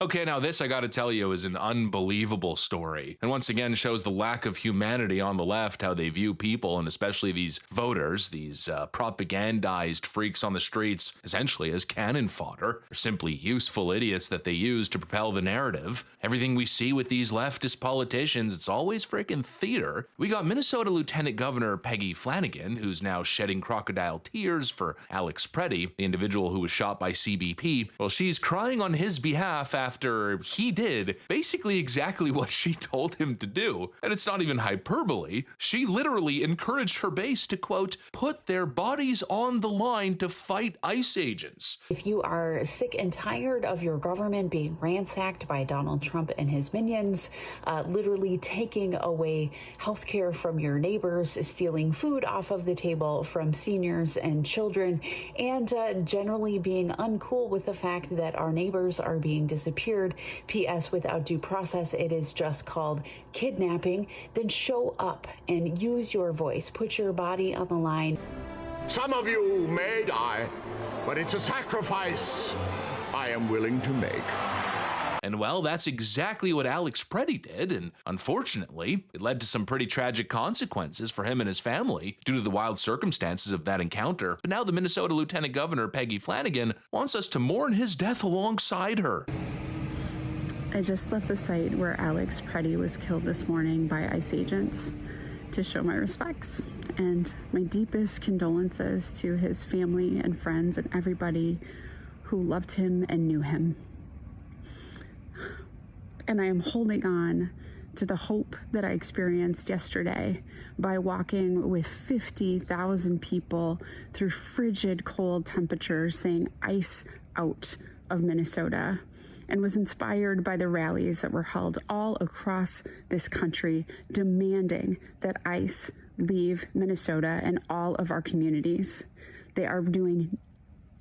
Okay, now this I gotta tell you is an unbelievable story. And once again shows the lack of humanity on the left, how they view people, and especially these voters, these propagandized freaks on the streets, essentially as cannon fodder, or simply useful idiots that they use to propel the narrative. Everything we see with these leftist politicians, it's always freaking theater. We got Minnesota Lieutenant Governor Peggy Flanagan, who's now shedding crocodile tears for Alex Preddy, the individual who was shot by CBP. Well, she's crying on his behalf after he did basically exactly what she told him to do. And it's not even hyperbole. She literally encouraged her base to, quote, put their bodies on the line to fight ICE agents. If you are sick and tired of your government being ransacked by Donald Trump and his minions, literally taking away healthcare from your neighbors, stealing food off of the table from seniors and children, and generally being uncool with the fact that our neighbors are being disappeared, P.S. without due process, it is just called kidnapping, then show up and use your voice. Put your body on the line. Some of you may die, but it's a sacrifice I am willing to make. And well, that's exactly what Alex Preddy did, and unfortunately, it led to some pretty tragic consequences for him and his family due to the wild circumstances of that encounter. But now the Minnesota Lieutenant Governor Peggy Flanagan wants us to mourn his death alongside her. I just left the site where Alex Preddy was killed this morning by ICE agents to show my respects and my deepest condolences to his family and friends and everybody who loved him and knew him. And I am holding on to the hope that I experienced yesterday by walking with 50,000 people through frigid cold temperatures saying ICE out of Minnesota, and was inspired by the rallies that were held all across this country demanding that ICE leave Minnesota and all of our communities. They are doing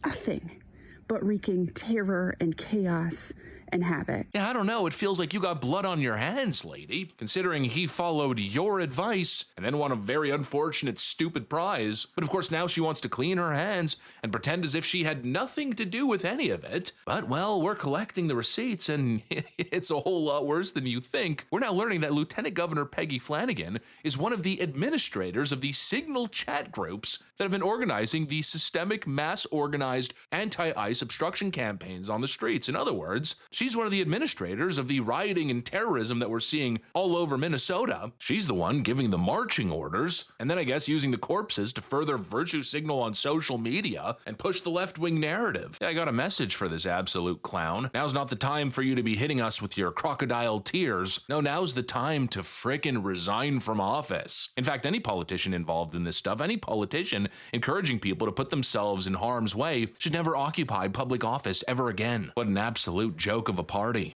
nothing but wreaking terror and chaos and havoc. Yeah, I don't know. It feels like you got blood on your hands, lady, considering he followed your advice and then won a very unfortunate, stupid prize. But of course, now she wants to clean her hands and pretend as if she had nothing to do with any of it. But, well, we're collecting the receipts, and it's a whole lot worse than you think. We're now learning that Lieutenant Governor Peggy Flanagan is one of the administrators of the Signal chat groups that have been organizing the systemic, mass-organized anti-ICE obstruction campaigns on the streets. In other words, she's one of the administrators of the rioting and terrorism that we're seeing all over Minnesota. She's the one giving the marching orders, and then I guess using the corpses to further virtue signal on social media and push the left-wing narrative. Yeah, I got a message for this absolute clown. Now's not the time for you to be hitting us with your crocodile tears. No, now's the time to frickin' resign from office. In fact, any politician involved in this stuff, any politician encouraging people to put themselves in harm's way, should never occupy public office ever again. What an absolute joke of a party.